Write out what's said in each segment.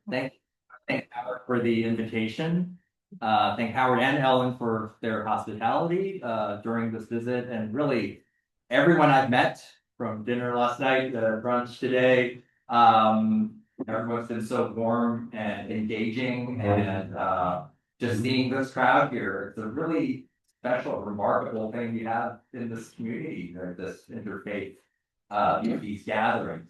Thank, thank Howard for the invitation. Thank Howard and Ellen for their hospitality during this visit, and really everyone I've met from dinner last night to brunch today. Everyone's been so warm and engaging, and just seeing this crowd here, it's a really special, remarkable thing we have in this community, this interfaith these gatherings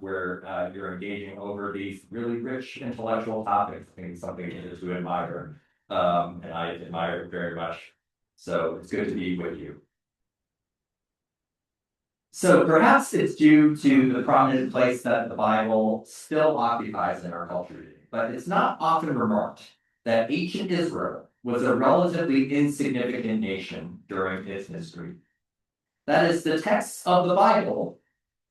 where you're engaging over these really rich intellectual topics. I think it's something to admire, and I admire it very much. So it's good to be with you. So perhaps it's due to the prominent place that the Bible still occupies in our culture today, but it's not often remarked that ancient Israel was a relatively insignificant nation during its history. That is, the texts of the Bible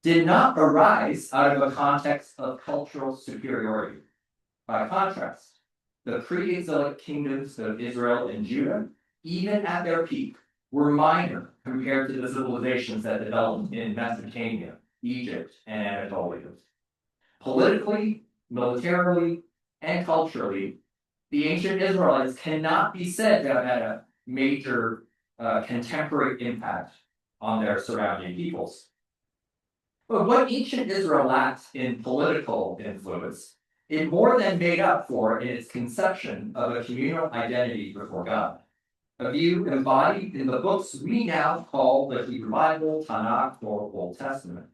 did not arise out of a context of cultural superiority. By contrast, the pre-exilic kingdoms of Israel and Judah, even at their peak, were minor compared to the civilizations that developed in Mesopotamia, Egypt, and Anatolia. Politically, militarily, and culturally, the ancient Israelites cannot be said to have had a major contemporary impact on their surrounding peoples. But what ancient Israel lacked in political influence, it more than made up for in its conception of a communal identity before God, a view embodied in the books we now call the Hebrew Bible, Tanakh, or Old Testament.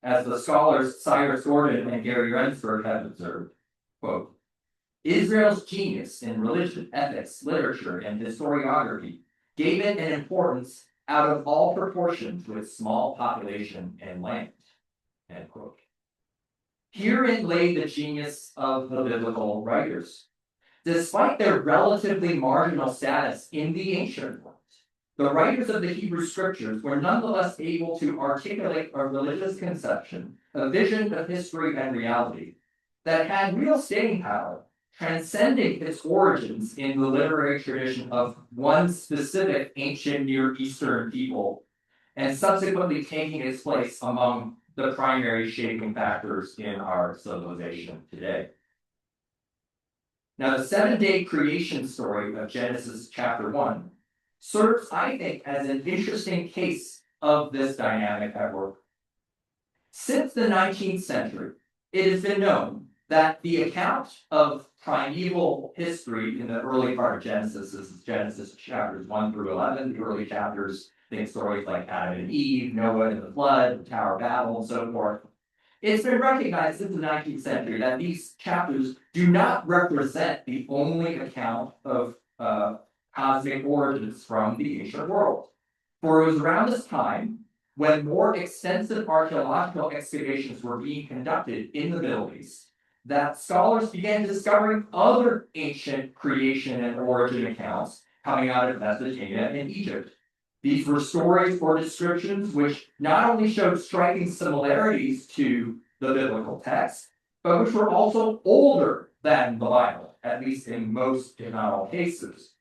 As the scholars Cyrus Gordon and Gary Rensburg have observed, quote, Israel's genius in religion, ethics, literature, and historiography gave it an importance out of all proportion to its small population and land. End quote. Herein lay the genius of the biblical writers. Despite their relatively marginal status in the ancient world, the writers of the Hebrew scriptures were nonetheless able to articulate a religious conception, a vision of history and reality that had real staying power, transcending its origins in the literary tradition of one specific ancient Near Eastern people, and subsequently taking its place among the primary shaping factors in our civilization today. Now, the 7-day creation story of Genesis chapter 1 serves, I think, as an interesting case of this dynamic at work. Since the 19th century, it has been known that the account of primeval history in the early part of Genesis, this is Genesis chapters 1 through 11, the early chapters, think stories like Adam and Eve, Noah and the flood, the Tower of Babel, and so forth. It's been recognized since the 19th century that these chapters do not represent the only account of cosmic origins from the ancient world. For it was around this time when more extensive archaeological excavations were being conducted in the Middle East that scholars began discovering other ancient creation and origin accounts coming out of Mesopotamia and Egypt. These were stories or descriptions which not only showed striking similarities to the biblical text, but which were also older than the Bible, at least in most, if not all cases.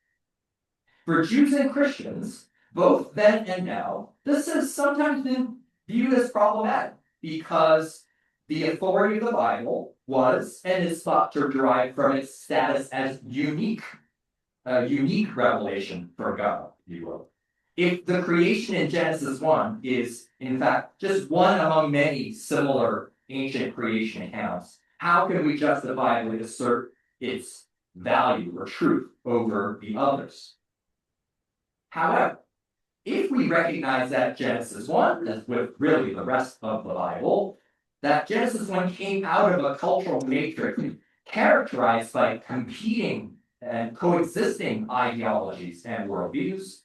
For Jews and Christians, both then and now, this has sometimes been viewed as problematic because the authority of the Bible was and is thought to derive from its status as unique revelation from God, if you will. If the creation in Genesis 1 is, in fact, just one among many similar ancient creation accounts, how can we justifiably assert its value or truth over the others? However, if we recognize that Genesis 1, as with really the rest of the Bible, that Genesis 1 came out of a cultural matrix characterized by competing and coexisting ideologies and worldviews,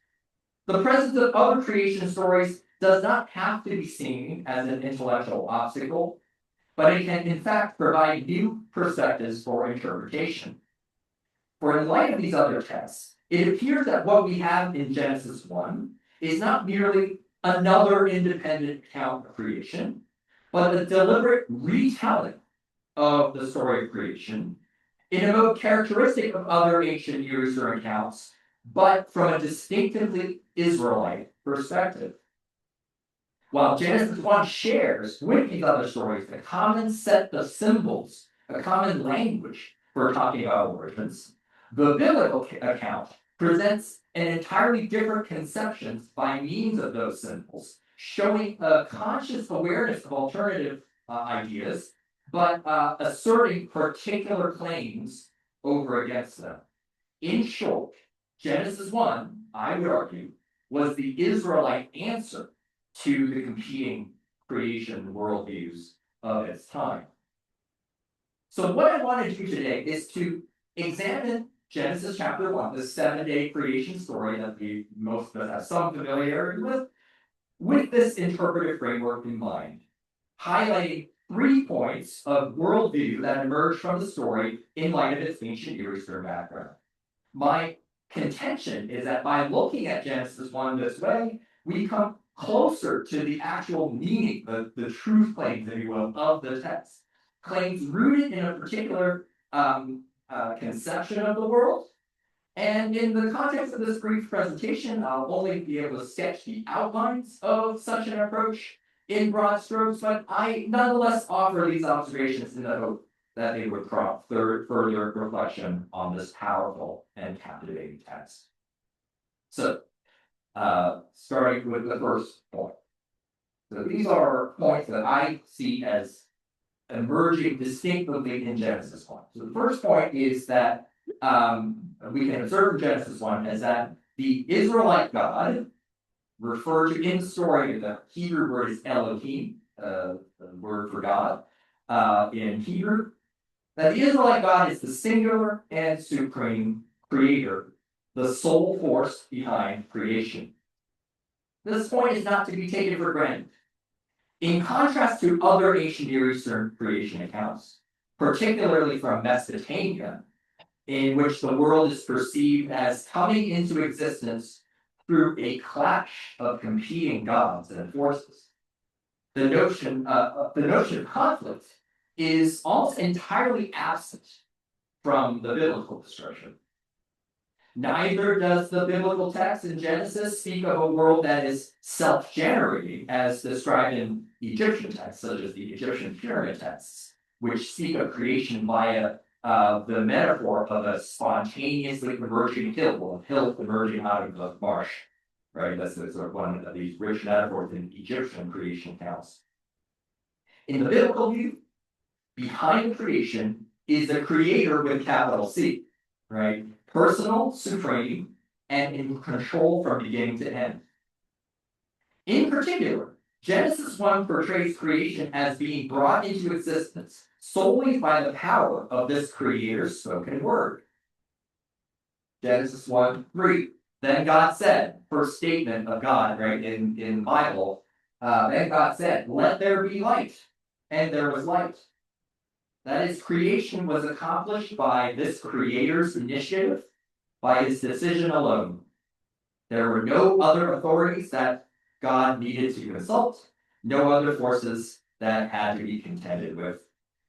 the presence of other creation stories does not have to be seen as an intellectual obstacle, but it can in fact provide new perspectives for interpretation. For in light of these other texts, it appears that what we have in Genesis 1 is not merely another independent account of creation, but a deliberate retelling of the story of creation in a mode characteristic of other ancient Near Eastern accounts, but from a distinctively Israelite perspective. While Genesis 1 shares with these other stories a common set of symbols a common language for talking about origins, the biblical account presents an entirely different conceptions by means of those symbols, showing a conscious awareness of alternative ideas, but asserting particular claims over against them. In short, Genesis 1, I would argue, was the Israelite answer to the competing creation worldviews of its time. So what I want to do today is to examine Genesis chapter 1, the 7-day creation story that most of us have some familiarity with this interpretive framework in mind, highlighting 3 points of worldview that emerge from the story in light of its ancient Near Eastern background. My contention is that by looking at Genesis 1 this way, we come closer to the actual meaning, the truth claims, if you will, of the text. Claims rooted in a particular conception of the world. And in the context of this brief presentation, I'll only be able to sketch the outlines of such an approach in broad strokes, but I nonetheless offer these observations in the hope that they would prompt further reflection on this powerful and captivating text. So, starting with the first point. So these are points that I see as emerging distinctively in Genesis 1. So the first point is that we can observe in Genesis 1 is that the Israelite God, referred to in the story, the Hebrew word is Elohim, the word for God in Hebrew, that the Israelite God is the singular and supreme creator, the sole force behind creation. This point is not to be taken for granted. In contrast to other ancient Near Eastern creation accounts, particularly from Mesopotamia, in which the world is perceived as coming into existence through a clash of competing gods and forces, the notion of conflict is almost entirely absent from the biblical description. Neither does the biblical text in Genesis speak of a world that is self-generating, as described in Egyptian texts, such as the Egyptian pyramid texts, which speak of creation via the metaphor of a spontaneously emerging hill, a hill emerging out of the marsh. Right, that's sort of one of these rich metaphors in Egyptian creation accounts. In the biblical view, behind creation is a creator with capital C, right? Personal, supreme, and in control from beginning to end. In particular, Genesis 1 portrays creation as being brought into existence solely by the power of this creator's spoken word. Genesis 1:3. Then God said, first statement of God, right, in the Bible, then God said, let there be light, and there was light. That is, creation was accomplished by this creator's initiative, by his decision alone. There were no other authorities that God needed to consult, no other forces that had to be contended with.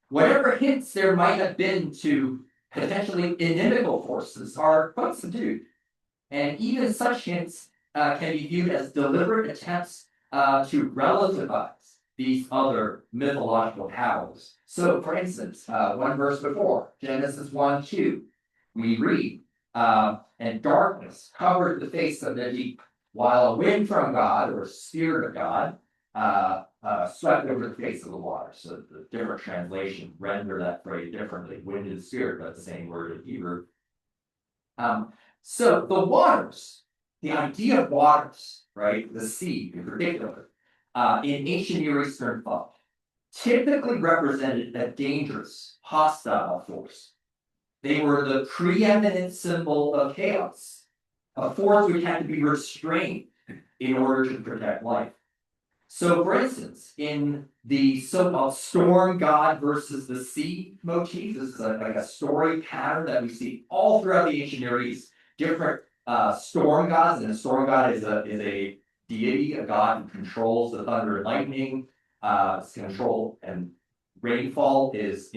Whatever hints there might have been to potentially inimical forces are quite subdued. And even such hints can be viewed as deliberate attempts to relativize these other mythological powers. So, for instance, one verse before, Genesis 1:2, we read, and darkness covered the face of the deep, while a wind from God, or spirit of God, swept over the face of the water. So the different translations render that phrase differently, wind and spirit, but the same word in Hebrew. So the waters, the idea of waters, right, the sea in particular, in ancient Near Eastern thought, typically represented a dangerous, hostile force. They were the preeminent symbol of chaos, a force which had to be restrained in order to protect life. So, for instance, in the so-called storm god versus the sea motif, this is like a story pattern that we see all throughout the ancient Near East. Different storm gods, and a storm god is a deity, a god who controls the thunder and lightning. Control and rainfall is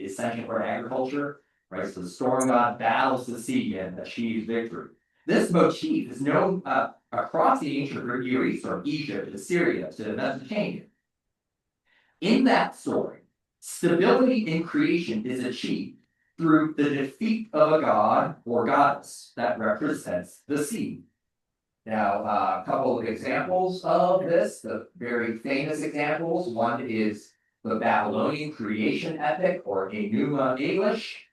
essential for agriculture, right? So the storm god battles the sea and achieves victory. This motif is known across the ancient Near East, from Egypt to Syria to Mesopotamia. In that story, Stability in creation is achieved through the defeat of a god or goddess that represents the sea. Now, a couple of examples of this, the very famous examples. One is the Babylonian creation epic, or Enuma Elish.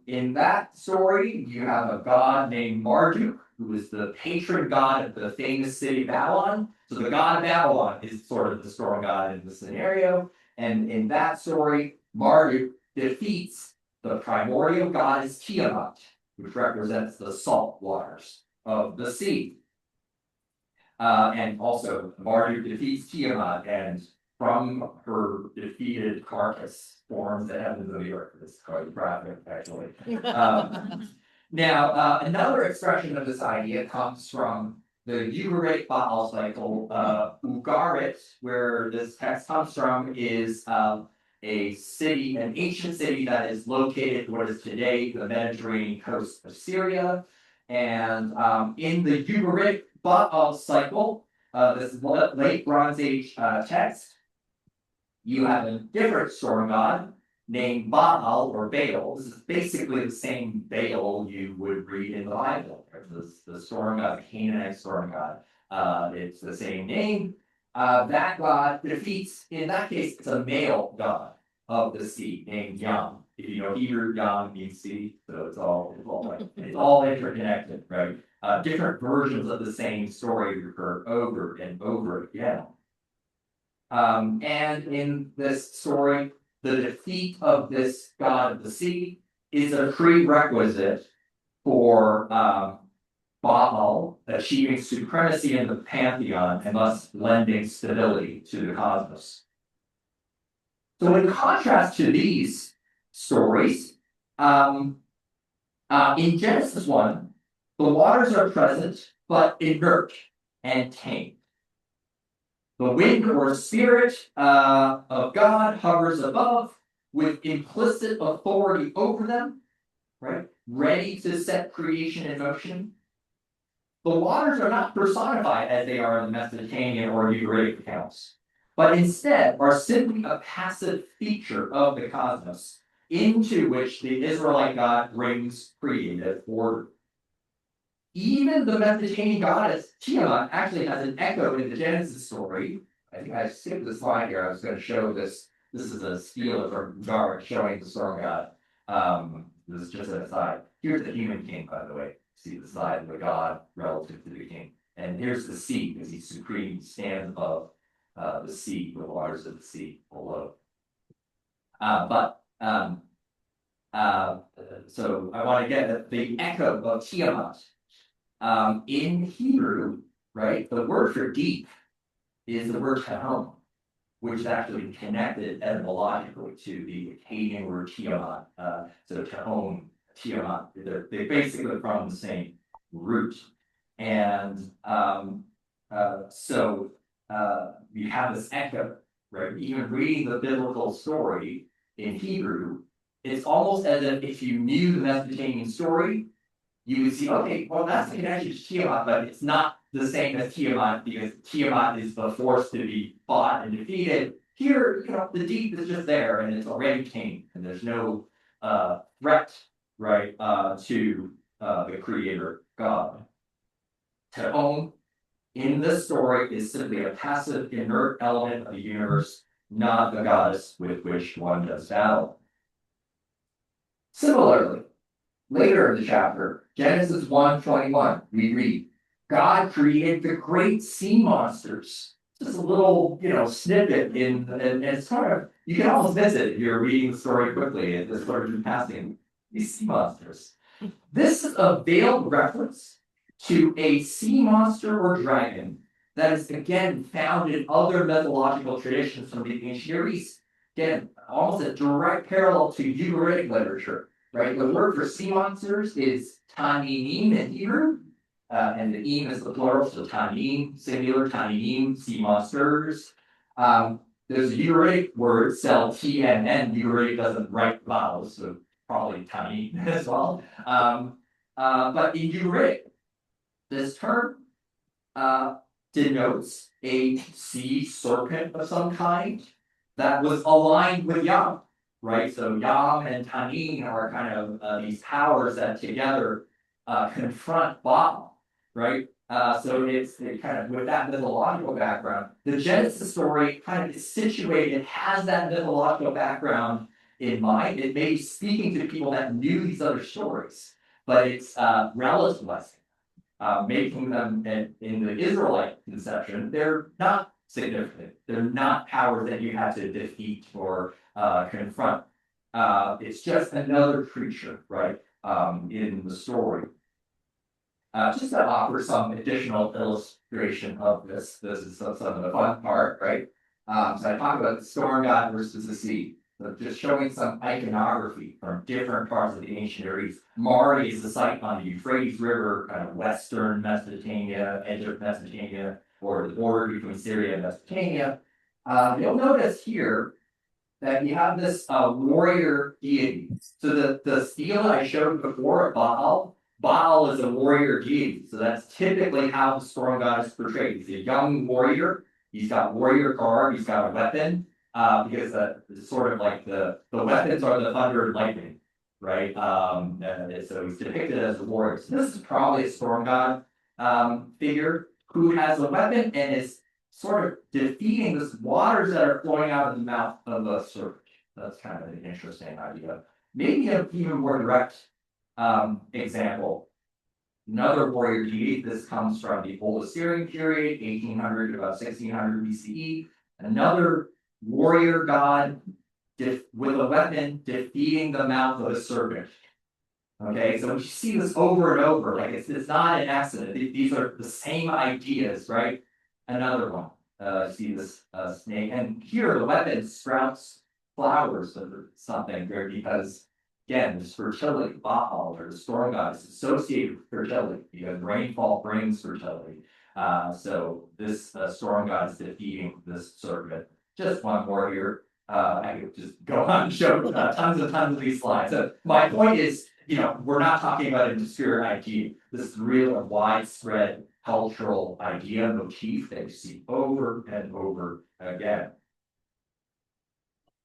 In that story, you have a god named Marduk, who is the patron god of the famous city of Babylon. So the god of Babylon is sort of the storm god in the scenario. And in that story, Marduk defeats the primordial goddess Tiamat, which represents the salt waters of the sea. And also, Marduk defeats Tiamat, and from her defeated carcass forms the heavens of the earth. It's quite graphic, actually. Now, another expression of this idea comes from the Ugaritic Baal cycle. Ugarit, where this text comes from, is a city, an ancient city that is located what is today the Mediterranean coast of Syria. And in the Ugaritic Baal cycle, this late Bronze Age text, you have a different storm god named Baal or Baal. This is basically the same Baal you would read in the Bible. The storm god, the Canaanite storm god. It's the same name. That god defeats, in that case, it's a male god of the sea named Yam. If you know Hebrew, Yam means sea, so it's all interconnected, right? Different versions of the same story recur over and over again. And in this story, the defeat of this god of the sea is a prerequisite for Baal achieving supremacy in the pantheon and thus lending stability to the cosmos. So in contrast to these stories, in Genesis 1, the waters are present but inert and tame. The wind or spirit of God hovers above with implicit authority over them, right? Ready to set creation in motion. The waters are not personified as they are in the Mesopotamian or Ugaritic accounts, but instead are simply a passive feature of the cosmos into which the Israelite God brings creative order. Even the Mesopotamian goddess Tiamat actually has an echo in the Genesis story. I think I skipped the slide here. I was going to show this. This is a stele from Ugaritic showing the storm god. This is just an aside. Here's the human king, by the way. See the side of the god relative to the king. And here's the sea, because he's supreme, he stands above the sea, the waters of the sea below. So I want to get at the echo of Tiamat. In Hebrew, right, the word for deep is the word tahom, which is actually connected etymologically to the Akkadian word Tiamat. So tahom, Tiamat, they basically from the same root. And so you have this echo, right? Even reading the biblical story in Hebrew, it's almost as if you knew the Mesopotamian story, you would see, okay, well, that's the connection to Tiamat, but it's not the same as Tiamat because Tiamat is the force to be fought and defeated. Here, the deep is just there and it's already tame, and there's no threat, right, to the creator God. Tehom in this story is simply a passive, inert element of the universe, not the goddess with which one does battle. Similarly, later in the chapter, Genesis 1:21, we read, God created the great sea monsters. Just a little, snippet and it's sort of, you can almost miss it if you're reading the story quickly. It's sort of passing these sea monsters. This is a veiled reference to a sea monster or dragon that is again found in other mythological traditions from the ancient Near East. Again, almost a direct parallel to Ugaritic literature, right? The word for sea monsters is taninim in Hebrew, and the im is the plural, so tanim, singular, taninim, sea monsters. There's a Ugaritic word, tnn. Ugaritic doesn't write vowels, so probably tanim as well. But in Ugaritic, this term denotes a sea serpent of some kind, that was aligned with Yam, right? So Yam and Tanin are kind of these powers that together confront Baal, right? So it kind of, with that mythological background, the Genesis story kind of is situated, has that mythological background in mind. It may be speaking to people that knew these other stories, but it's relativizing, making them in the Israelite conception, they're not significant. They're not powers that you have to defeat or confront. It's just another creature, right, in the story. Just to offer some additional illustration of this, this is some of the fun part, right? So I talked about the storm god versus the sea. So just showing some iconography from different parts of the ancient Near East. Mari is the site on the Euphrates River, kind of western Mesopotamia, edge of Mesopotamia, or the border between Syria and Mesopotamia. You'll notice here that you have this warrior deity. So the stele I showed before, Baal is a warrior deity. So that's typically how the storm god is portrayed. He's a young warrior. He's got warrior garb. He's got a weapon. Because it's sort of like the weapons are the thunder and lightning, right? So he's depicted as a warrior. So this is probably a storm god figure who has a weapon and is sort of defeating the waters that are flowing out of the mouth of a serpent. That's kind of an interesting idea. Maybe an even more direct example. Another warrior deity. This comes from the Old Assyrian period, 1800 to about 1600 BCE. Another warrior god with a weapon defeating the mouth of a serpent. Okay, so we see this over and over. Like it's not an accident. These are the same ideas, right? Another one. See this snake, and here the weapon sprouts flowers or something, because again, this fertility, Baal or the storm god is associated with fertility because rainfall brings fertility. So this storm god is defeating this serpent. Just one more here. I could just go on and show tons and tons of these slides. So my point is, we're not talking about an obscure idea. This is real and widespread cultural idea, motif that you see over and over again.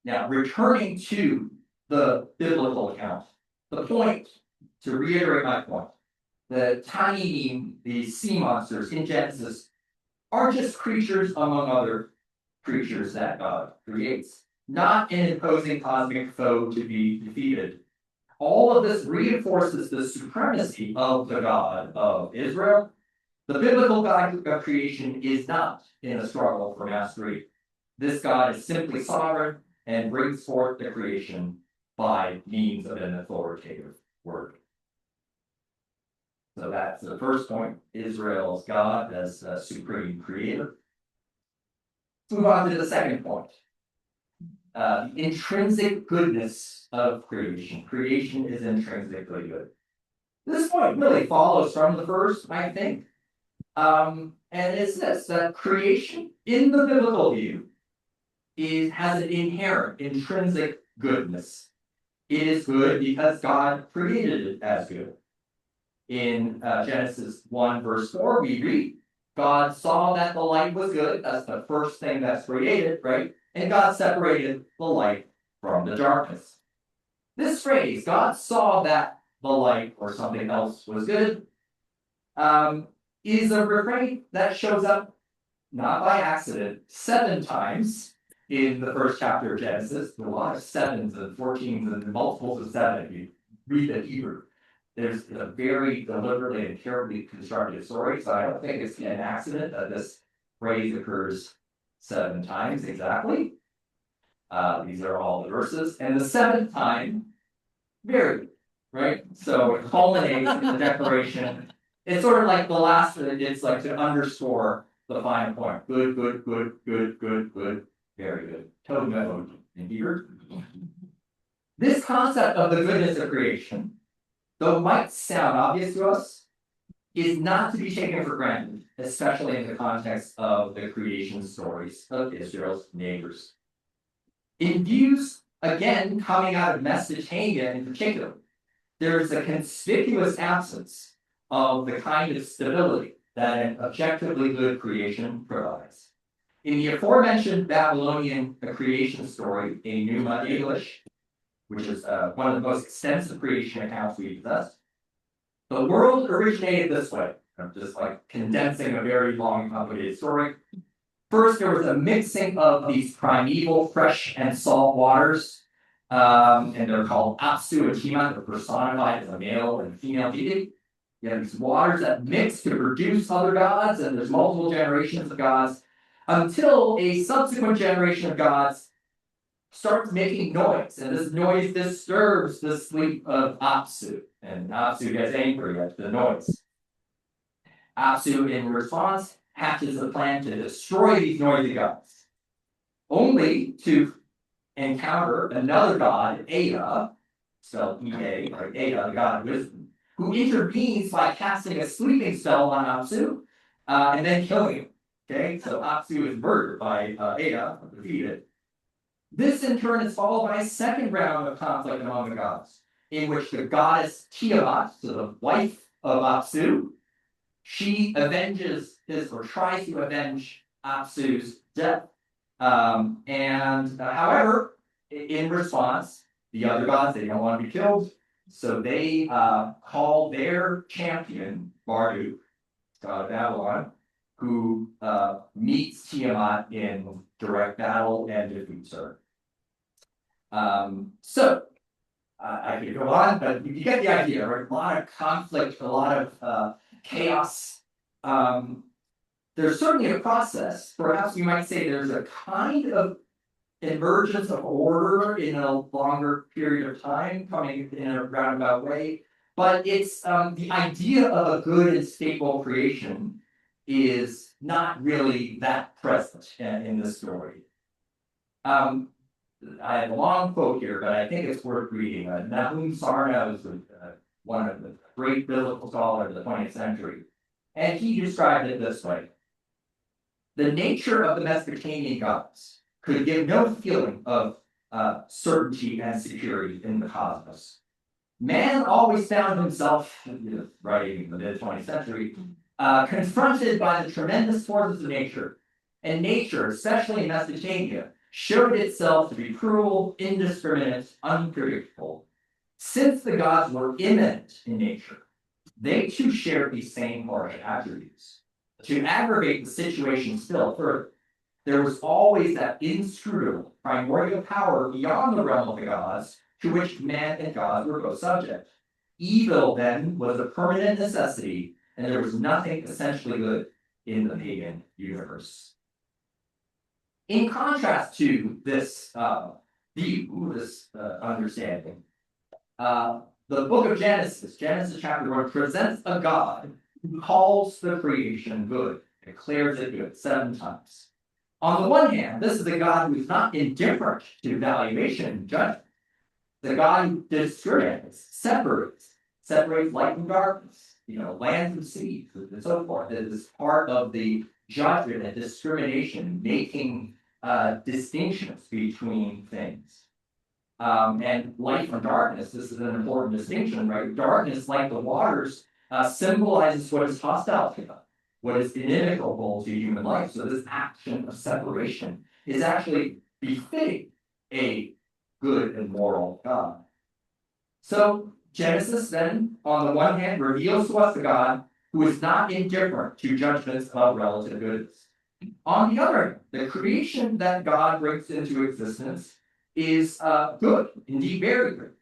Now, returning to the biblical account, the point, to reiterate my point, the tiny, the sea monsters in Genesis are just creatures among other creatures that God creates, not an imposing cosmic foe to be defeated. All of this reinforces the supremacy of the God of Israel. The biblical God of creation is not in a struggle for mastery. This God is simply sovereign and brings forth the creation by means of an authoritative word. So that's the first point, Israel's God as a supreme creator. Let's move on to the second point. The intrinsic goodness of creation. Creation is intrinsically good. This point really follows from the first, I think. And it's this, that creation in the biblical view has an inherent, intrinsic goodness. It is good because God created it as good. In Genesis 1, verse 4, we read, God saw that the light was good. That's the first thing that's created, right? And God separated the light from the darkness. This phrase, God saw that the light or something else was good, is a refrain that shows up, not by accident, 7 times in the first chapter of Genesis. There are a lot of 7s and 14s and multiples of 7 if you read the Hebrew. There's a very deliberately and carefully constructed story, so I don't think it's an accident that this phrase occurs 7 times exactly. These are all the verses. And the 7th time, very, right? So it culminates in the declaration. It's sort of like the last, it's like to underscore the final point. Good, good, good, good, good, good, very good. Tov me'od in Hebrew. This concept of the goodness of creation, though it might sound obvious to us, is not to be taken for granted, especially in the context of the creation stories of Israel's neighbors. In views, again, coming out of Mesopotamia in particular, there is a conspicuous absence of the kind of stability that an objectively good creation provides. In the aforementioned Babylonian creation story, Enuma Elish, which is one of the most extensive creation accounts we possess, the world originated this way. I'm just like condensing a very long, complicated story. First, there was a mixing of these primeval fresh and salt waters, and they're called Apsu and Tima. They're personified as a male and female deity. You have these waters that mix to produce other gods, and there's multiple generations of gods, until a subsequent generation of gods starts making noise, and this noise disturbs the sleep of Apsu, and Apsu gets angry at the noise. Apsu, in response, hatches a plan to destroy these noisy gods, only to encounter another god, Ea, spelled E-A, like Ea, the god of wisdom, who intervenes by casting a sleeping spell on Apsu, and then killing him. Okay, so Apsu is murdered by Ea, defeated. This, in turn, is followed by a second round of conflict among the gods, in which the goddess Tiamat, so the wife of Apsu, she avenges his, or tries to avenge Apsu's death. However, in response, the other gods, they don't want to be killed, so they call their champion, Marduk, god of Babylon, who meets Tiamat in direct battle and defeats her. I could go on, but you get the idea, right? A lot of conflict, a lot of chaos. There's certainly a process. Perhaps you might say there's a kind of emergence of order in a longer period of time, coming in a roundabout way. But it's the idea of a good and stable creation is not really that present in the story. I have a long quote here, but I think it's worth reading. Nahum Sarna was one of the great biblical scholars of the 20th century, and he described it this way. The nature of the Mesopotamian gods could give no feeling of certainty and security in the cosmos. Man always found himself, writing in the mid-20th century, confronted by the tremendous forces of nature. And nature, especially in Mesopotamia, showed itself to be cruel, indiscriminate, unpredictable. Since the gods were immanent in nature, they too shared these same harsh attributes. To aggravate the situation still further, there was always that inscrutable primordial power beyond the realm of the gods to which man and God were both subject. Evil, then, was a permanent necessity, and there was nothing essentially good in the pagan universe. In contrast to this view, this understanding, the book of Genesis, Genesis chapter 1, presents a God who calls the creation good, declares it good 7 times. On the one hand, this is a God who is not indifferent to valuation and judgment. The God who discriminates, separates light from darkness, land from sea, and so forth. It is part of the judgment and discrimination, making distinctions between things. And light from darkness, this is an important distinction, right? Darkness, like the waters, symbolizes what is hostile to God, what is inimical to human life. So this action of separation is actually befitting a good and moral God. So Genesis then, on the one hand, reveals to us a God who is not indifferent to judgments of relative goodness. On the other hand, the creation that God brings into existence is good, indeed very good.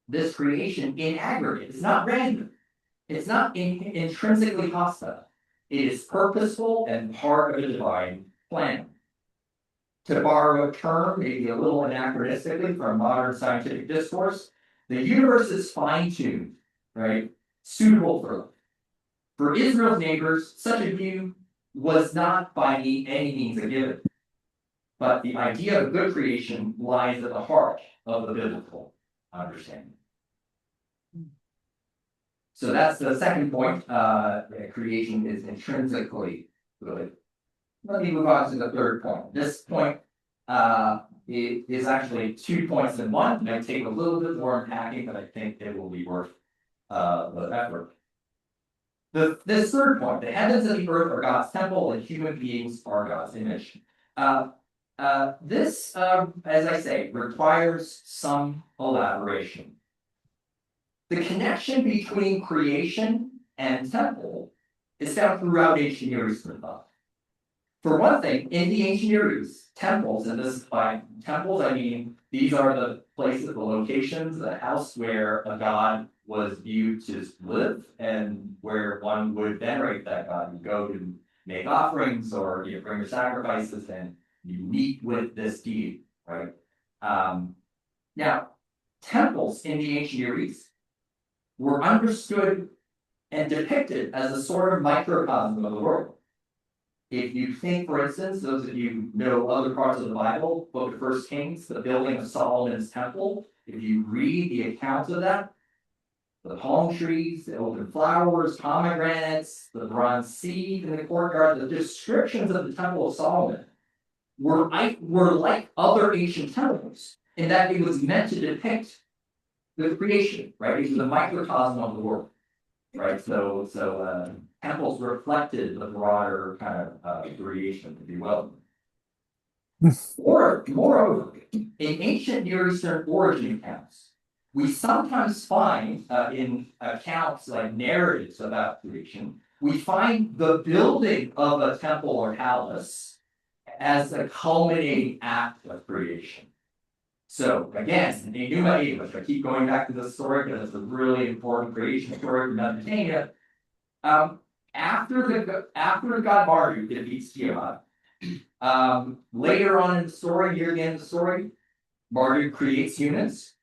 This creation in aggregate is not random. It's not intrinsically hostile. It is purposeful and part of a divine plan. To borrow a term, maybe a little anachronistically from modern scientific discourse, the universe is fine-tuned, right? Suitable for life. For Israel's neighbors, such a view was not by any means a given. But the idea of good creation lies at the heart of the biblical understanding. So that's the second point. Creation is intrinsically good. Let me move on to the third point. This point it is actually 2 points in one. It might take a little bit more unpacking, but I think it will be worth the effort. This third point, the heavens and the earth are God's temple, and human beings are God's image. This, as I say, requires some elaboration. The connection between creation and temple is found throughout ancient Near Eastern thought. For one thing, in the ancient Near East, temples, and this by temples I mean these are the places, the locations, the house where a god was viewed to live, and where one would venerate that god. You go to make offerings, or you bring your sacrifices, and you meet with this deity, right? Now, temples in the ancient Near East were understood and depicted as a sort of microcosm of the world. If you think, for instance, those of you who know other parts of the Bible, Book of 1 Kings, the building of Solomon's temple, if you read the accounts of that, the palm trees, the open flowers, pomegranates, the bronze seat in the courtyard, the descriptions of the Temple of Solomon were like other ancient temples in that it was meant to depict the creation, right? It was a microcosm of the world, right? So temples reflected the broader kind of creation, if you will. Moreover, in ancient Near Eastern origin accounts, we sometimes find in accounts like narratives about creation, we find the building of a temple or palace as a culminating act of creation. So again, in Enuma Elish, I keep going back to this story because it's a really important creation story from Mesopotamia. After god Marduk defeats Tiamat, later on in the story, near the end of the story, Marduk creates humans,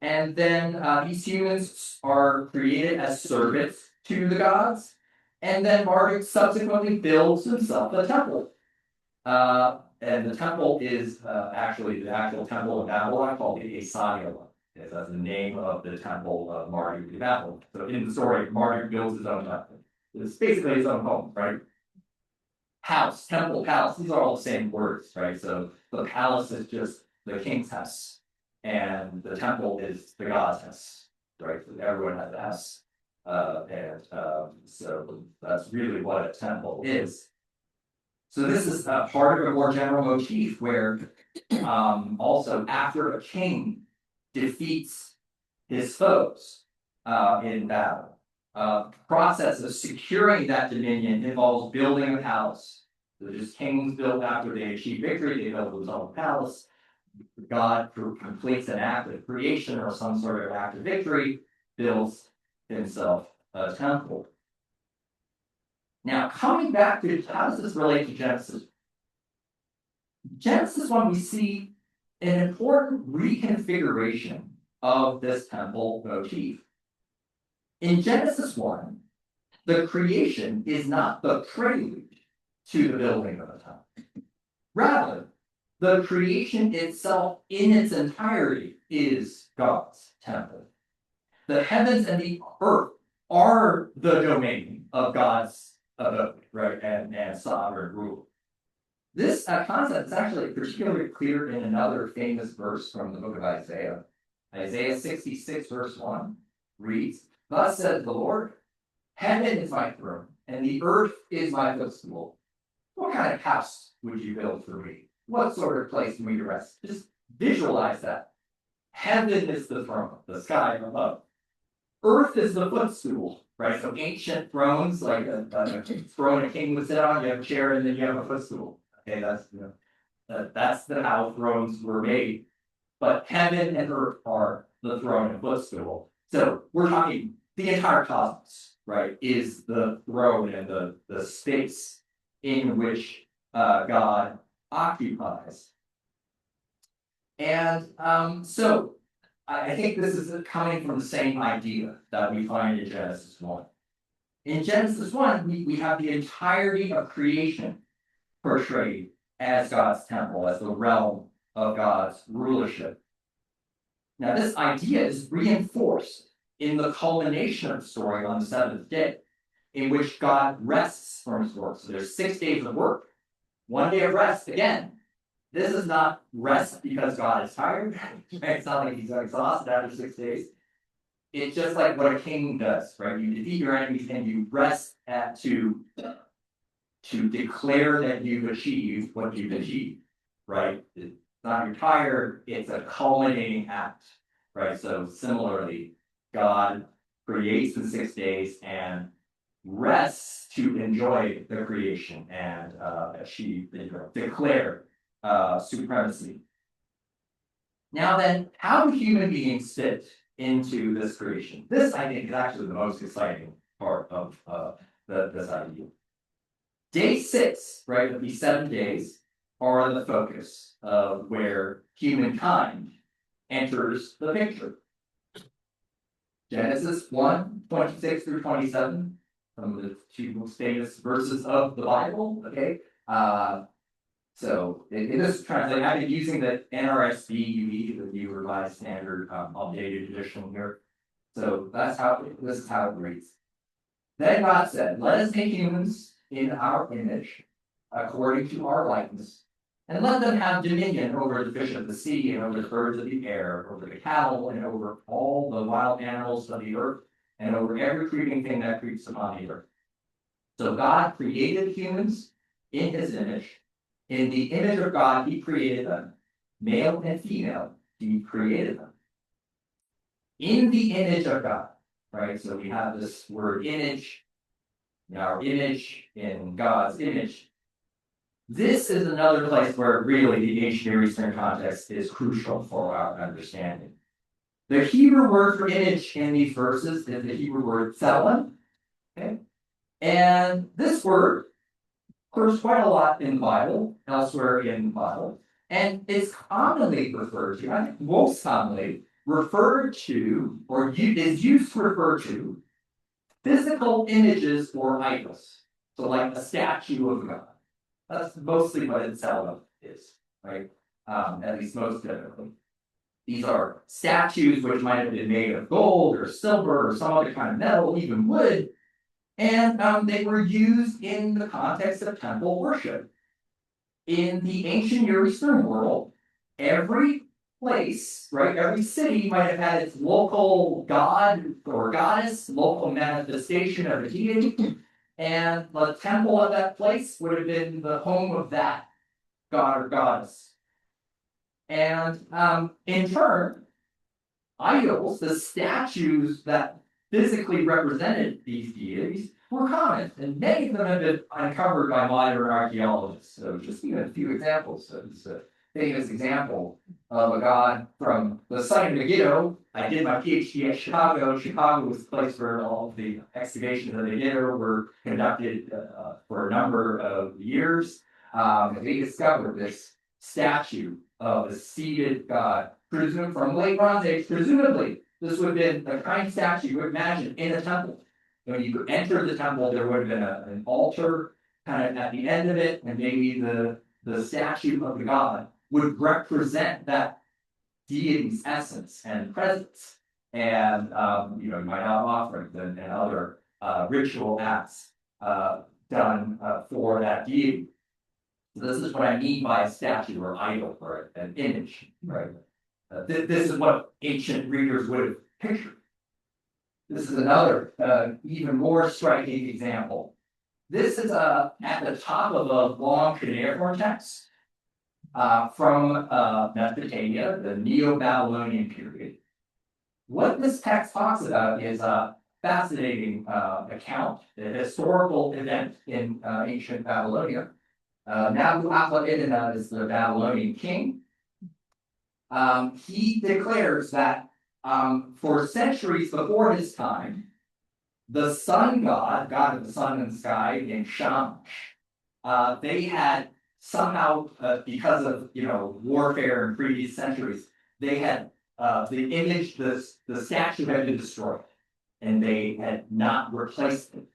and then these humans are created as servants to the gods, and then Marduk subsequently builds himself a temple. And the temple is actually the actual temple of Babylon called the Asaniola. That's the name of the temple of Marduk in Babylon. So in the story, Marduk builds his own temple. It's basically his own home, right? House, temple, palace, these are all the same words, right? So the palace is just the king's house, and the temple is the god's house, right? Everyone has a house. So that's really what a temple is. So this is part of a more general motif where also after a king defeats his foes in battle, process of securing that dominion involves building a palace. So just kings built after they achieve victory, they build his own palace. God completes an act of creation or some sort of act of victory, builds himself a temple. Now, coming back to how does this relate to Genesis? Genesis 1, we see an important reconfiguration of this temple motif. In Genesis 1, the creation is not the prelude to the building of a temple. Rather, the creation itself in its entirety is God's temple. The heavens and the earth are the domain of God's abode, right, and sovereign rule. This concept is actually particularly clear in another famous verse from the book of Isaiah. Isaiah 66, verse 1 reads, "Thus says the Lord, heaven is my throne, and the earth is my footstool. What kind of house would you build for me? What sort of place for me to rest?" Just visualize that. Heaven is the throne, the sky above. Earth is the footstool, right? So ancient thrones, like a throne a king would sit on, you have a chair and then you have a footstool. Okay, that's how thrones were made. But heaven and earth are the throne and footstool. So we're talking the entire cosmos, right, is the throne and the space in which God occupies. And so I think this is coming from the same idea that we find in Genesis 1. In Genesis 1, we have the entirety of creation portrayed as God's temple, as the realm of God's rulership. Now, this idea is reinforced in the culmination of the story on the seventh day, in which God rests from his work. So there's 6 days of work, 1 day of rest. Again, this is not rest because God is tired. It's not like he's exhausted after 6 days. it's just like what a king does, right? You defeat your enemies and you rest to declare that you've achieved what you've achieved, right? It's not you're tired, it's a culminating act, right? So similarly, God creates in 6 days and rests to enjoy the creation and achieve, declare supremacy. Now then, how do human beings fit into this creation? This, I think, is actually the most exciting part of this idea. Day 6, right, of these 7 days are the focus of where humankind enters the picture. Genesis 1, 26 through 27, some of the two most famous verses of the Bible, okay? So in this translation, I've been using the NRSV, the New Revised Standard Updated Edition here. So this is how it reads. Then God said, let us make humans in our image, according to our likeness, and let them have dominion over the fish of the sea, and over the birds of the air, over the cattle, and over all the wild animals of the earth, and over every creeping thing that creeps upon the earth. So God created humans in his image. In the image of God, he created them. Male and female, he created them. In the image of God, right? So we have this word image, our image in God's image. This is another place where really the ancient Near Eastern context is crucial for our understanding. The Hebrew word for image in these verses is the Hebrew word tselem. Okay? And this word occurs quite a lot in the Bible, elsewhere in the Bible, and it's commonly referred to, I think most commonly referred to, or is used to refer to, physical images or idols. So like a statue of God. That's mostly what itself is, right? At least most typically. These are statues which might have been made of gold or silver or some other kind of metal, even wood, and they were used in the context of temple worship. In the ancient Near Eastern world, every place, right, every city might have had its local god or goddess, local manifestation of a deity, and the temple of that place would have been the home of that god or goddess. And in turn, idols, the statues that physically represented these deities, were common, and many of them have been uncovered by modern archaeologists. So just even a few examples. So this is a famous example of a god from the site of Megiddo. I did my PhD at Chicago. Chicago was the place where all of the excavations of Megiddo were conducted for a number of years. They discovered this statue of a seated god, presumed from late Bronze Age, presumably. This would have been a kind of statue you would imagine in a temple. When you enter the temple, there would have been an altar kind of at the end of it, and maybe the statue of the god would represent that deity's essence and presence. And you might have offerings and other ritual acts done for that deity. So this is what I mean by a statue or idol or an image, right? This is what ancient readers would have pictured. This is another even more striking example. This is at the top of a long cuneiform text from Mesopotamia, the Neo-Babylonian period. What this text talks about is a fascinating account, a historical event in ancient Babylonia. Nabu-apla-iddina is the Babylonian king. He declares that for centuries before his time, the sun god, god of the sun and sky, named Shamash, they had somehow, because of warfare in previous centuries, they had the image, the statue had been destroyed, and they had not replaced it.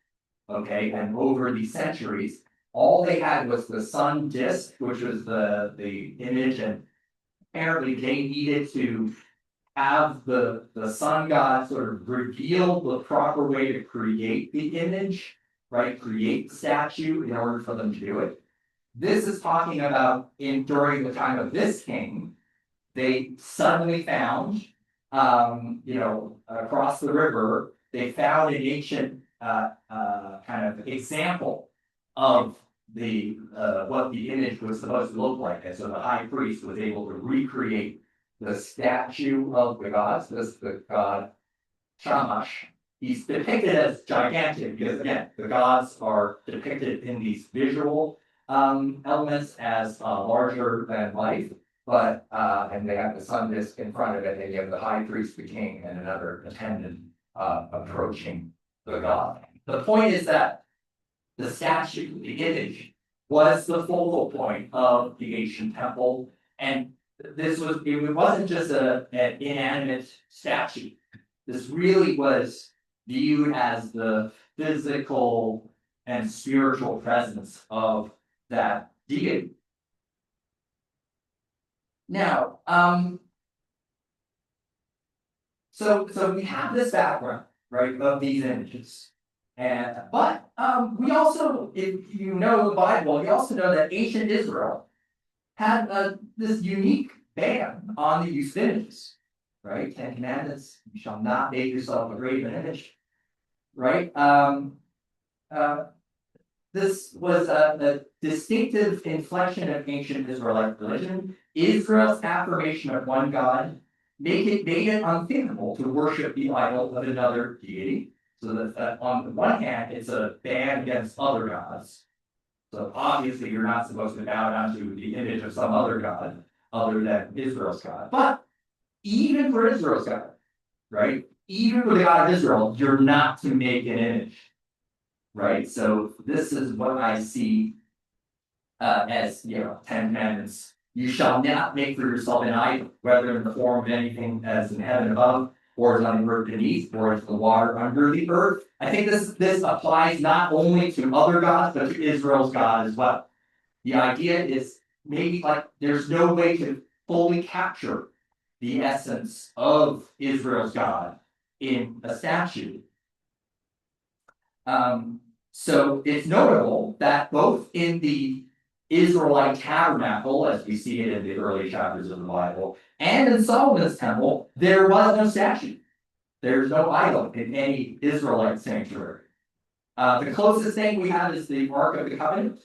Okay, and over these centuries, all they had was the sun disk, which was the image, and apparently they needed to have the sun god sort of reveal the proper way to create the image, right? Create the statue in order for them to do it. This is talking about during the time of this king, they suddenly found across the river, they found an ancient kind of example of the what the image was supposed to look like. And so the high priest was able to recreate the statue of the gods, the god Shamash. He's depicted as gigantic because again, the gods are depicted in these visual elements as larger than life. But and they have the sun disk in front of it, and you have the high priest, the king, and another attendant approaching the god. The point is that the statue, the image, was the focal point of the ancient temple, and it wasn't just an inanimate statue. This really was viewed as the physical and spiritual presence of that deity. Now, so we have this background, right, of these images. But we also, if you know the Bible, you also know that ancient Israel had this unique ban on the use of images, right? 10 Commandments, you shall not make yourself a graven image, right? This was a distinctive inflection of ancient Israelite religion. Israel's affirmation of one God made it unthinkable to worship the idol of another deity. So that on the one hand, it's a ban against other gods. So obviously, you're not supposed to bow down to the image of some other god other than Israel's God. But even for Israel's God, right? Even for the God of Israel, you're not to make an image, right? So this is what I see as 10 Commandments. You shall not make for yourself an idol, whether in the form of anything as in heaven above, or is on the earth beneath, or is the water under the earth. I think this applies not only to other gods, but to Israel's God as well. The idea is maybe like there's no way to fully capture the essence of Israel's God in a statue. So it's notable that both in the Israelite tabernacle, as we see it in the early chapters of the Bible, and in Solomon's temple, there was no statue. There's no idol in any Israelite sanctuary. The closest thing we have is the Ark of the Covenant,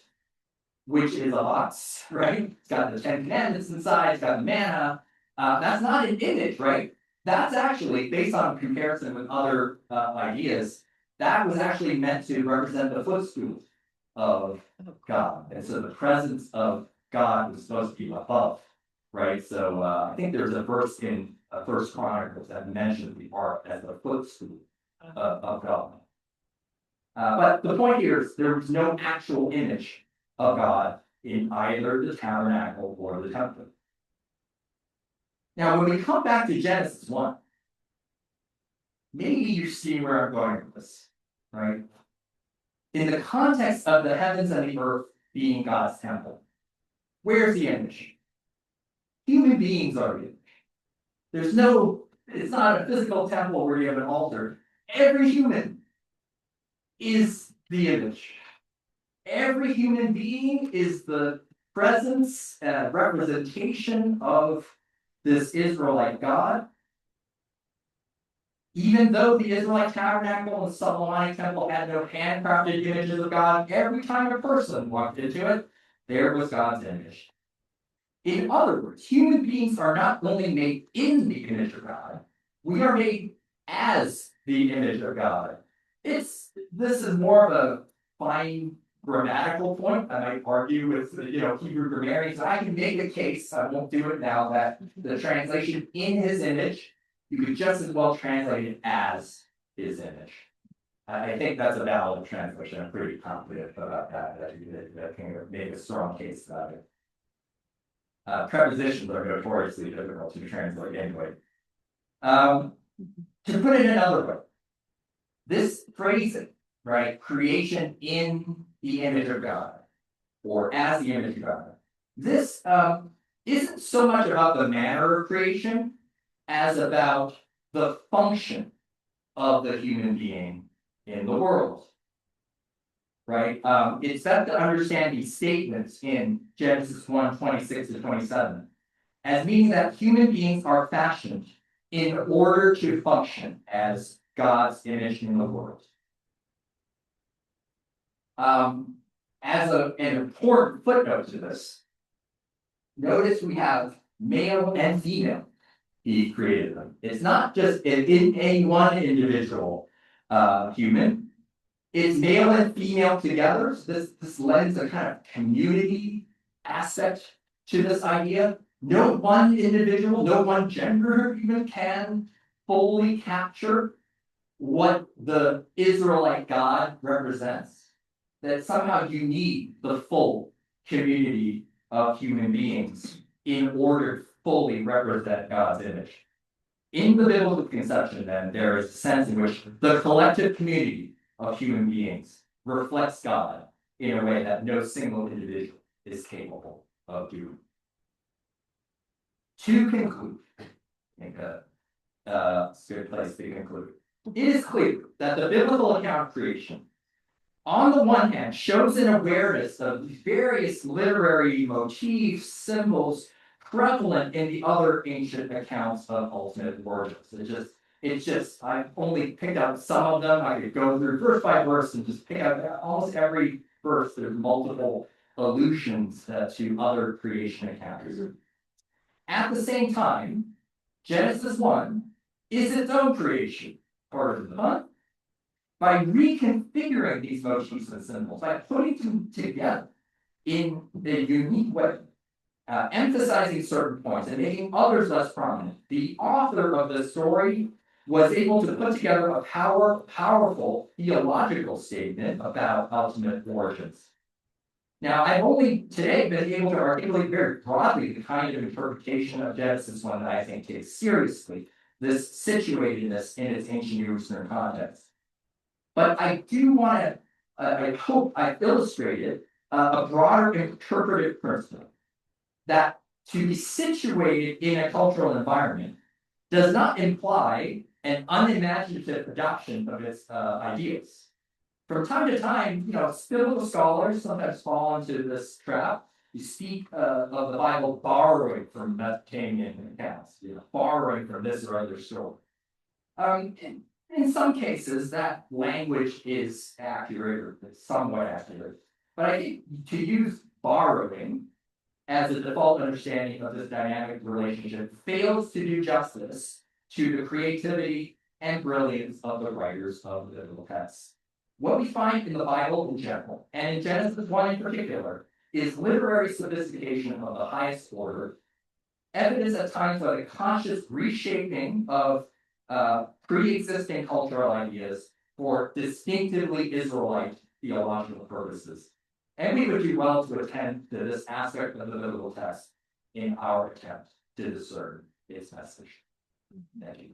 which is a box, right? It's got the 10 Commandments inside, it's got the manna. That's not an image, right? That's actually, based on comparison with other ideas, that was actually meant to represent the footstool of God. And so the presence of God was supposed to be above, right? So I think there's a verse in First Chronicles that mentions the ark as the footstool of God. But the point here is there was no actual image of God in either the tabernacle or the temple. Now, when we come back to Genesis 1, maybe you see where I'm going with this, right? In the context of the heavens and the earth being God's temple, where's the image? Human beings are the image. It's not a physical temple where you have an altar. Every human is the image. Every human being is the presence and representation of this Israelite God. Even though the Israelite tabernacle and Solomonic temple had no handcrafted images of God, every time a person walked into it, there was God's image. In other words, human beings are not only made in the image of God, we are made as the image of God. This is more of a fine grammatical point. I might argue with Hebrew grammarians. I can make a case, I won't do it now, that the translation "in his image," you could just as well translate it as his image. I think that's a valid translation. I'm pretty confident about that. That can make a strong case about it. Prepositions are notoriously difficult to translate anyway. To put it another way, this phrasing, right, creation in the image of God, or as the image of God, this isn't so much about the manner of creation as about the function of the human being in the world. Right? It's best to understand these statements in Genesis 1:26 to 27 as meaning that human beings are fashioned in order to function as God's image in the world. As an important footnote to this, notice we have male and female. He created them. It's not just in any one individual human. It's male and female together. So this lends a kind of community aspect to this idea. No one individual, no one gender even can fully capture what the Israelite God represents. That somehow you need the full community of human beings in order to fully represent God's image. In the biblical conception, then, there is a sense in which the collective community of human beings reflects God in a way that no single individual is capable of doing. To conclude, I think a good place to conclude. It is clear that the biblical account of creation, on the one hand, shows an awareness of various literary motifs, symbols prevalent in the other ancient accounts of ultimate origins. It's just, I've only picked out some of them. I could go through verse by verse and just pick out almost every verse. There's multiple allusions to other creation accounts. At the same time, Genesis 1 is its own creation. Part of the fun. By reconfiguring these motifs and symbols, by putting them together in a unique way, emphasizing certain points and making others less prominent, the author of the story was able to put together a powerful theological statement about ultimate origins. Now, I've only today been able to articulate very broadly the kind of interpretation of Genesis 1 that I think takes seriously this situatedness in its ancient Near Eastern context. But I do want to, I hope I've illustrated a broader interpretive principle that to be situated in a cultural environment does not imply an unimaginative adoption of its ideas. From time to time, biblical scholars sometimes fall into this trap. You speak of the Bible borrowing from Mesopotamian accounts, borrowing from this or other story. In some cases, that language is accurate or somewhat accurate. But I think to use borrowing as a default understanding of this dynamic relationship fails to do justice to the creativity and brilliance of the writers of the biblical texts. What we find in the Bible in general, and in Genesis 1 in particular, is literary sophistication of the highest order, evidence at times of a conscious reshaping of pre-existing cultural ideas for distinctively Israelite theological purposes. And we would do well to attend to this aspect of the biblical text in our attempt to discern its message. Thank you.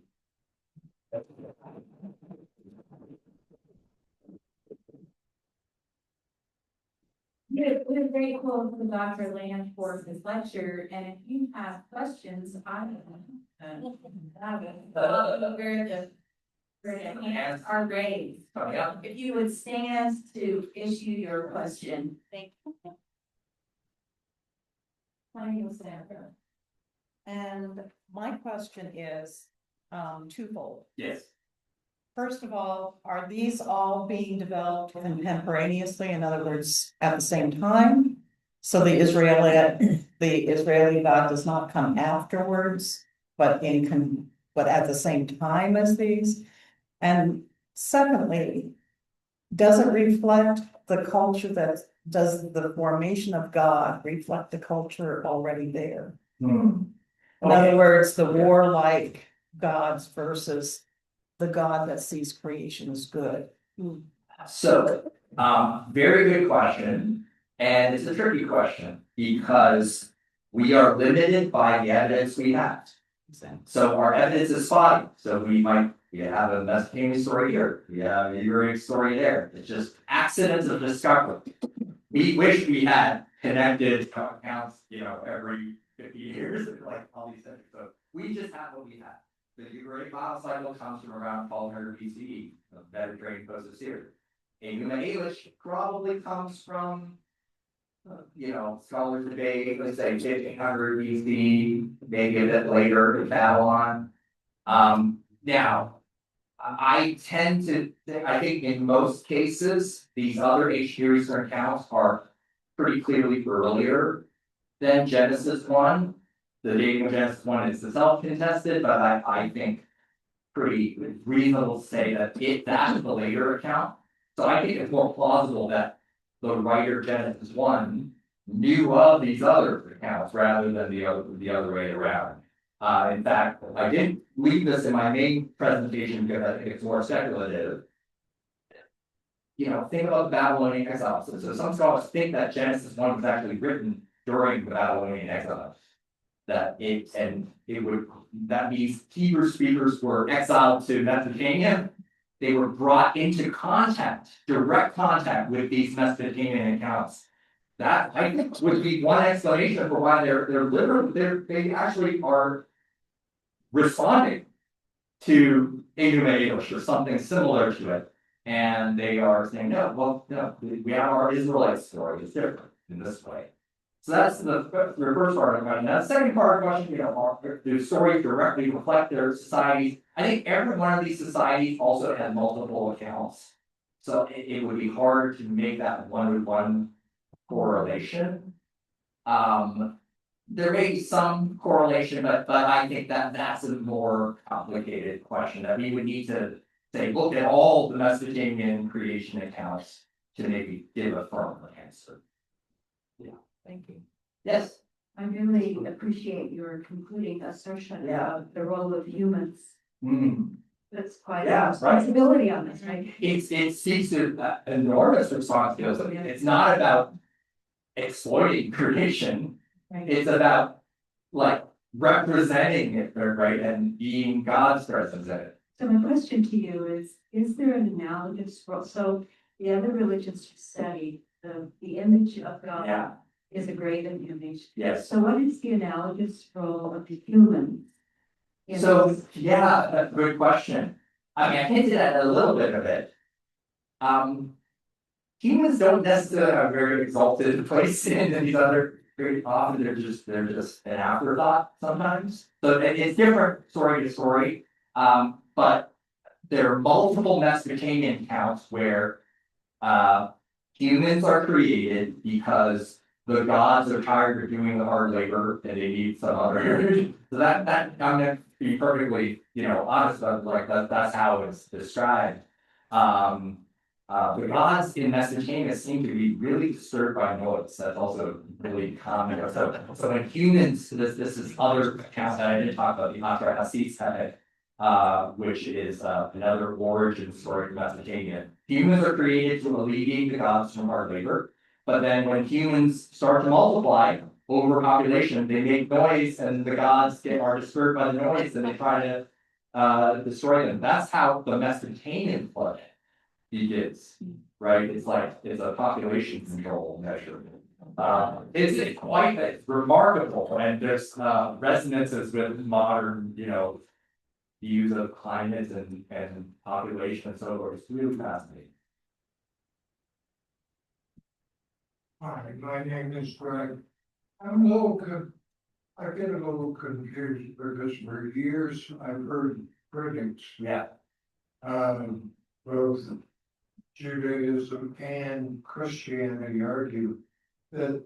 We're grateful to Dr. Land for his lecture, and if you have questions, where the hands are raised. If you would stand to issue your question. Thank you. And my question is twofold. Yes. First of all, are these all being developed contemporaneously? In other words, at the same time? So the Israeli God does not come afterwards, but at the same time as these? And secondly, does it reflect the culture does the formation of God reflect the culture already there? In other words, the warlike gods versus the God that sees creation as good. So, very good question. And it's a tricky question because we are limited by the evidence we have. So our evidence is spotty. So we have a Mesopotamian story here. We have a Ugaritic story there. It's just accidents of discovery. We wish we had connected accounts, every 50 years, like all these things. So we just have what we have. The Ugaritic model cycle comes from around 1200 BCE, the Mediterranean coast of Syria. Enuma Elish probably comes from, scholars debate, let's say 1500 BC, maybe a bit later in Babylon. Now, I tend to, I think in most cases, these other ancient Eastern accounts are pretty clearly earlier than Genesis one. The dating of Genesis one is self-contested, but I think pretty reasonable to say that that's the later account. So I think it's more plausible that the writer Genesis one knew of these other accounts rather than the other way around. In fact, I didn't leave this in my main presentation because I think it's more speculative. Think about the Babylonian exile. So some scholars think that Genesis 1 was actually written during the Babylonian exile. That means Hebrew speakers were exiled to Mesopotamia. They were brought into direct contact with these Mesopotamian accounts. That I think would be one explanation for why they actually are responding to Enuma Elish or something similar to it. And they are saying, no, we have our Israelite story, it's different in this way. So that's the first part of the question. Now, the second part of the question, do stories directly reflect their societies? I think every one of these societies also had multiple accounts. So it would be hard to make that one-to-one correlation. There may be some correlation, but I think that's a more complicated question that we would need to say, look at all the Mesopotamian creation accounts to maybe give a firm answer. Thank you. Yes. I really appreciate your concluding assertion of the role of humans. That's quite a responsibility on this, right? It speaks to enormous responsibility. It's not about exploiting creation. Right. It's about representing it, right, and being God's presence in it. So my question to you is there an analogous role? So the other religions you study, the image of God is a graven image. Yes. So what is the analogous role of the humans? So that's a good question. I mean, I hinted at a little bit of it. Humans don't necessarily have a very exalted place in these other. Very often they're just an afterthought sometimes. So it's different story to story. But there are multiple Mesopotamian accounts where humans are created because the gods are tired of doing the hard labor and they need some other. So that I'm gonna be perfectly honest about that's how it's described. The gods in Mesopotamia seem to be really disturbed by noise. That's also really common. So when humans, this is other accounts that I didn't talk about, the Semitic, which is another origin story from Mesopotamia. Humans are created to alleviate the gods from hard labor, but then when humans start to multiply, overpopulation, they make noise, and the gods are disturbed by the noise, and they try to destroy them. That's how the Mesopotamian flood begins, right? It's a population control measure. It's quite remarkable, and there's resonances with modern, views of climate and population and so forth. It's really fascinating. Hi, my name is Greg. I get a little confused because for years I've heard critics, both Judaism and Christianity argue that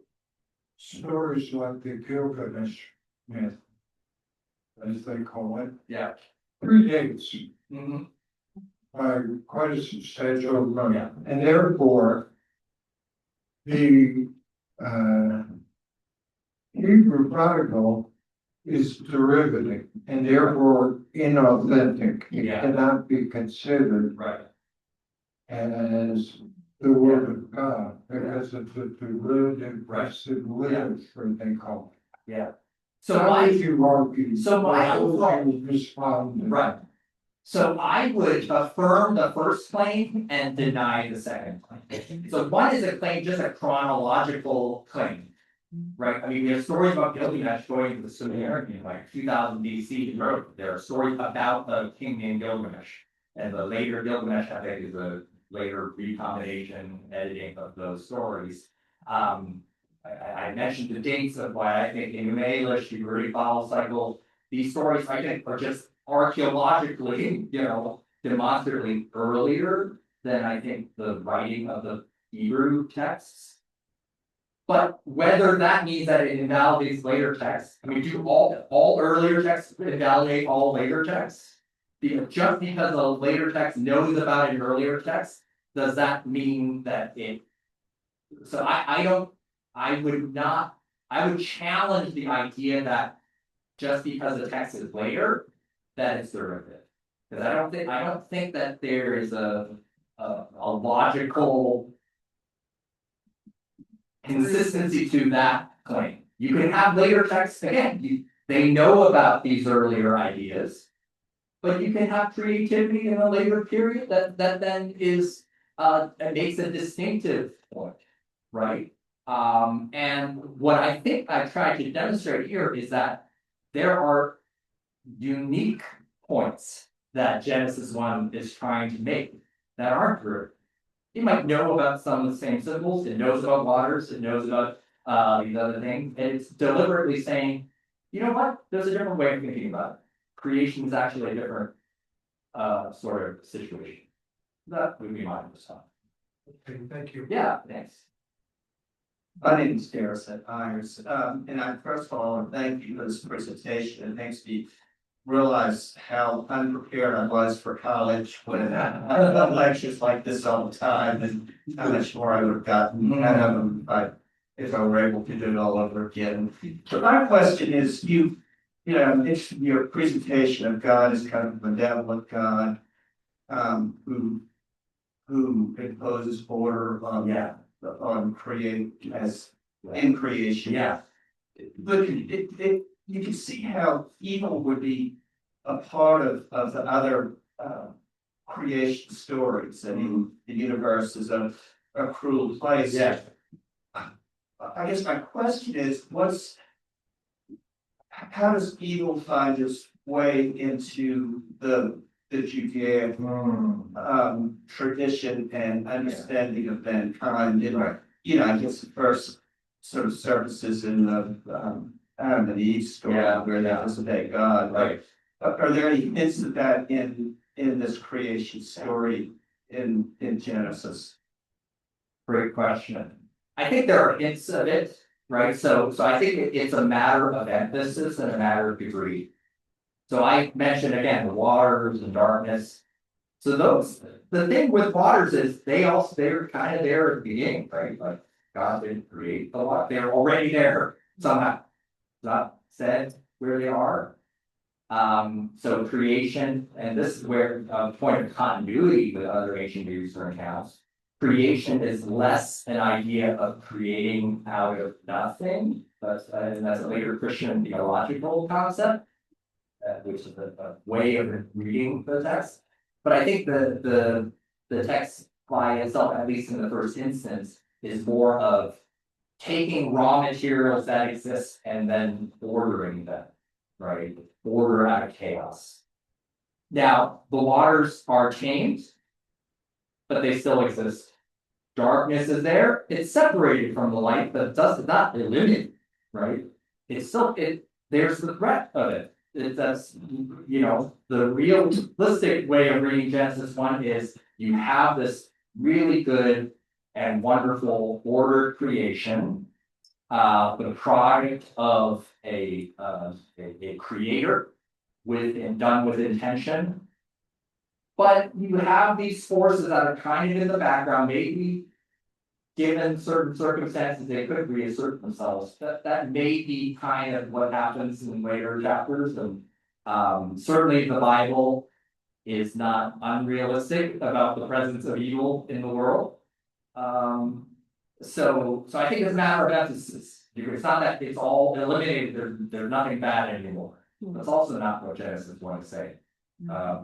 stories like the Gilgamesh myth, as they call it, predates by quite a substantial amount, and therefore the Hebrew prodigal is derivative and therefore inauthentic. It cannot be considered as the word of God because it's a derivative live, what they call it. So how would you argue? So my respond. Right. So I would affirm the first claim and deny the second claim. So one is a claim, just a chronological claim, right? I mean, we have stories about Gilgamesh going to the Sumerian, 2000 BC. There are stories about a king named Gilgamesh, and the later Gilgamesh, I think, is a later recombination editing of those stories. I mentioned the dates of why I think Enuma Elish, the Ugaritic cycle. These stories, I think, are just archaeologically, demonstrably earlier than I think the writing of the Hebrew texts. But whether that means that it invalidates later texts, I mean, do all earlier texts invalidate all later texts? Just because a later text knows about an earlier text, does that mean that it? So I would challenge the idea that just because the text is later, that it's derivative. Because I don't think that there is a logical consistency to that claim. You can have later texts, again, they know about these earlier ideas, but you can have creativity in a later period that then is makes a distinctive point, right? And what I think I tried to demonstrate here is that there are unique points that Genesis 1 is trying to make that aren't true. You might know about some of the same symbols, it knows about waters, it knows about these other things, and it's deliberately saying, you know what, there's a different way of thinking about it. Creation is actually a different sort of situation. That would be my response. Okay, thank you. Yeah, thanks. My name is Garrison Myers, and I first of all thank you for this presentation. It makes me realize how unprepared I was for college when I got lectures like this all the time, and how much more I would have gotten out of them if I were able to do it all over again. So my question is, it's your presentation of God as kind of a benevolent God, who imposes order on in creation. Yeah. But you can see how evil would be a part of the other creation stories. I mean, the universe is a cruel place. Yeah. I guess my question is, how does evil find its way into the Judaic tradition and understanding of mankind? And, I guess the first sort of services in the Adam and Eve story, where they disobey God. Right. Are there any hints of that in this creation story in Genesis? Great question. I think there are hints of it, right? So I think it's a matter of emphasis and a matter of degree. So I mentioned again the waters and darkness. So the thing with waters is they're kind of there at the beginning, right? Like God didn't create the water; they're already there somehow. Not said where they are. So creation, and this is where point of continuity with other ancient Near Eastern accounts. Creation is less an idea of creating out of nothing, but and that's a later Christian theological concept, which is a way of reading the text. But I think the text by itself, at least in the first instance, is more of taking raw materials that exist and then ordering them, right? Order out of chaos. Now, the waters are changed, but they still exist. Darkness is there, it's separated from the light, but it does not eliminate, right? It's still, there's the threat of it. That's, the realistic way of reading Genesis 1 is you have this really good and wonderful ordered creation, the product of a creator done with intention. But you have these forces that are kind of in the background, maybe given certain circumstances, they could reassert themselves. That may be kind of what happens in later chapters. And certainly the Bible is not unrealistic about the presence of evil in the world. So I think it's a matter of emphasis. It's not that it's all eliminated, there's nothing bad anymore. That's also not what Genesis want to say.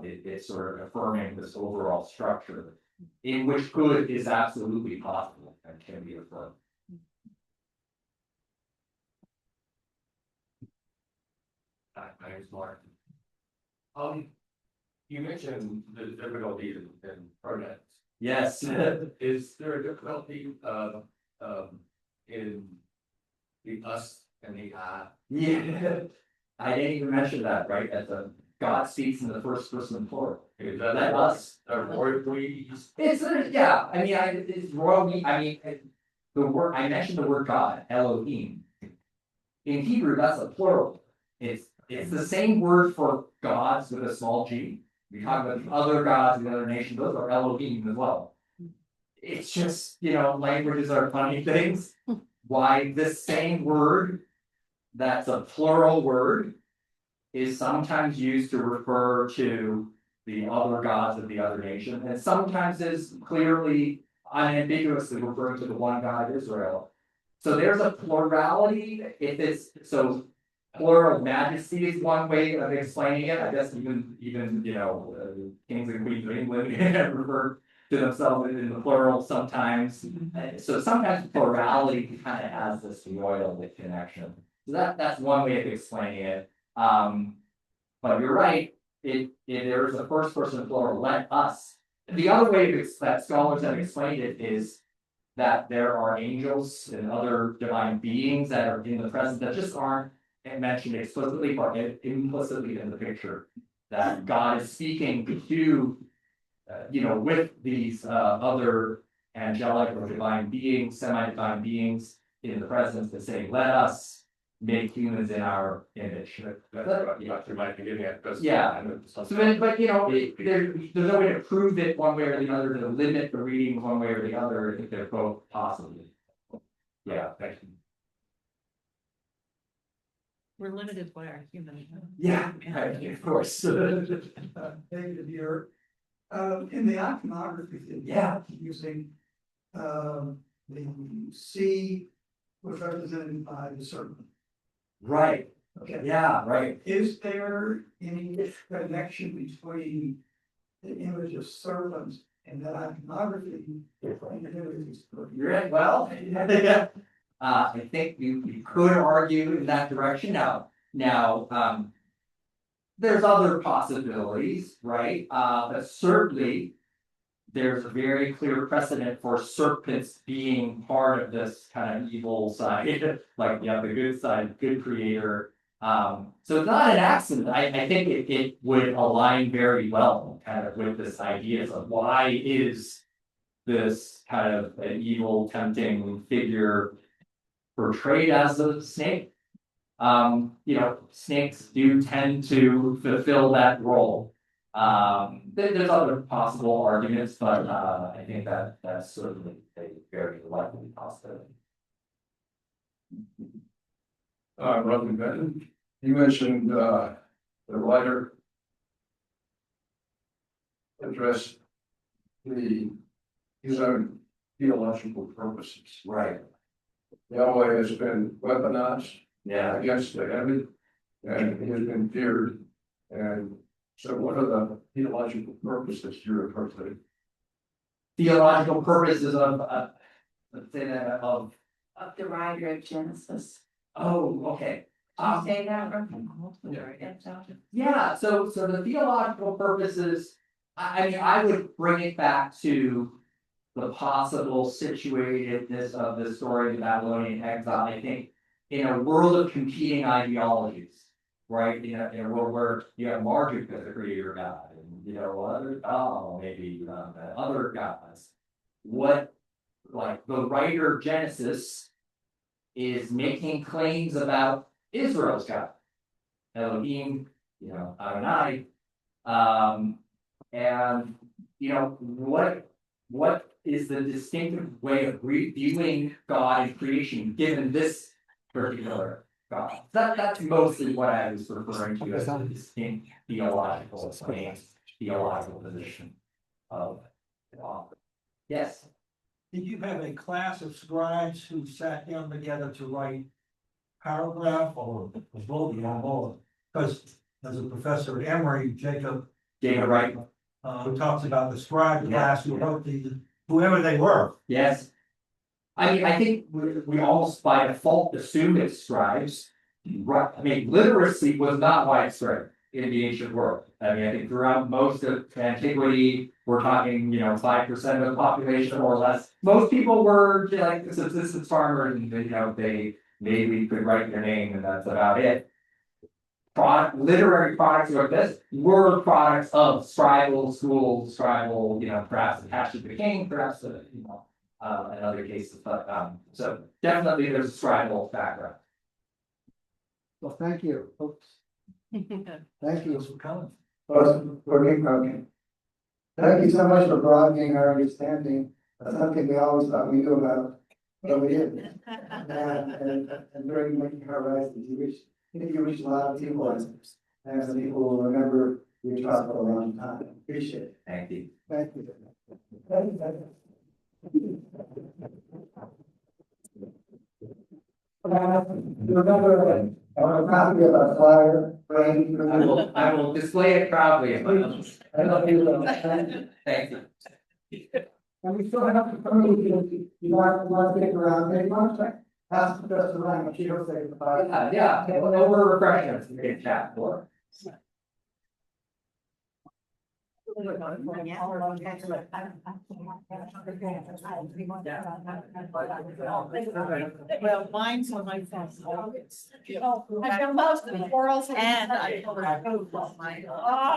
It's sort of affirming this overall structure in which good is absolutely possible and can be affirmed. My name's Mark. You mentioned the difficulty in pronouns. Yes. Is there a difficulty in the us and the I? Yeah. I didn't even mention that, right? God speaks in the first person plural. Is Let that us. royalty? It's, yeah, I mean, it's royalty, I mean, the word, I mentioned the word God, Elohim. In Hebrew, that's a plural. It's the same word for gods with a small g. We talk about the other gods, the other nations, those are Elohim as well. It's just, languages are funny things. Why this same word, that's a plural word, is sometimes used to refer to the other gods of the other nation, and sometimes is clearly unambiguously referring to the one God Israel. So there's a plurality, if it's, so plural majesty is one way of explaining it, I guess even, kings and queens of England refer to themselves in the plural sometimes. So sometimes plurality kind of has this royal connection. So that's one way of explaining it. But you're right, there is a first person plural, let us. The other way that scholars have explained it is that there are angels and other divine beings that are in the present that just aren't mentioned explicitly, but implicitly in the picture. That God is speaking to, with these other angelic or divine beings, semi-divine beings in the presence that say, let us make humans in our image. That's what you might be getting at. Because Yeah. So then, but there's no way to prove it one way or the other, to limit the reading one way or the other, if they're both possible. Yeah, thank you. We're limited by our human. Yeah, of course. David here. In the iconography, Yeah. using, the sea was represented by the serpent. Right, Okay. yeah, right. Is there any connection between the image of serpent and that iconography? You're right, well, I think you could argue in that direction now, there's other possibilities, right? But certainly there's a very clear precedent for serpents being part of this kind of evil side, like, the good side, good creator. So it's not an accident. I think it would align very well kind of with this idea of why is this kind of an evil, tempting figure portrayed as a snake. Snakes do tend to fulfill that role. There's other possible arguments, but I think that's certainly a very likely possibility. Robin Benton, you mentioned, the writer addressed his own theological purposes. Right. Yahweh has been weaponized Yeah. against the enemy, and he has been feared. And so what are the theological purposes you refer to? Theological purposes of, let's say that of the writer of Genesis. oh, okay. Did you say that, Roughly? Yeah, so the theological purposes, I mean, I would bring it back to the possible situatedness of the story of the Babylonian exile. I think in a world of competing ideologies, right? In a world where you have Marduk as the creator god, and maybe other gods. What, like, the writer of Genesis is making claims about Israel's God, Elohim, Adonai, and what is the distinctive way of viewing God and creation given this particular God? That's mostly what I was referring to as a distinct theological position of the author. Yes. Did you have a class of scribes who sat down together to write paragraph or a book or both? Because as a professor at Emory, Jacob, Wright. who talks about the scribe class who wrote whoever they were. Yes. I mean, I think we almost by default assume it's scribes. Right. I mean, literacy was not widespread in the ancient world. I mean, I think throughout most of antiquity, we're talking, 5% of the population or less. Most people were like subsistence farmers, and they maybe could write their name, and that's about it. literary products like this were products of scribal schools, scribal, perhaps attached to the king, perhaps, in other cases, but, so definitely there's a scribal background. Well, thank you. Thank you. For coming. Okay. Thank you so much for broadening our understanding. That's something we always thought we knew about, but we didn't. And bringing horizons, I think you reach a lot of people and some people will remember your talk for a long time. Appreciate it. Thank you. Thank you. Remember, I want a copy of our flyer, frame. I will display it proudly. I love you. Thank you. And we still have to come in, you want to stick around, maybe want to ask the best around, she will say goodbye. Yeah, over refreshments, we can chat more. Well, mine's on my phone. Oh, I found most of the quarrels and I.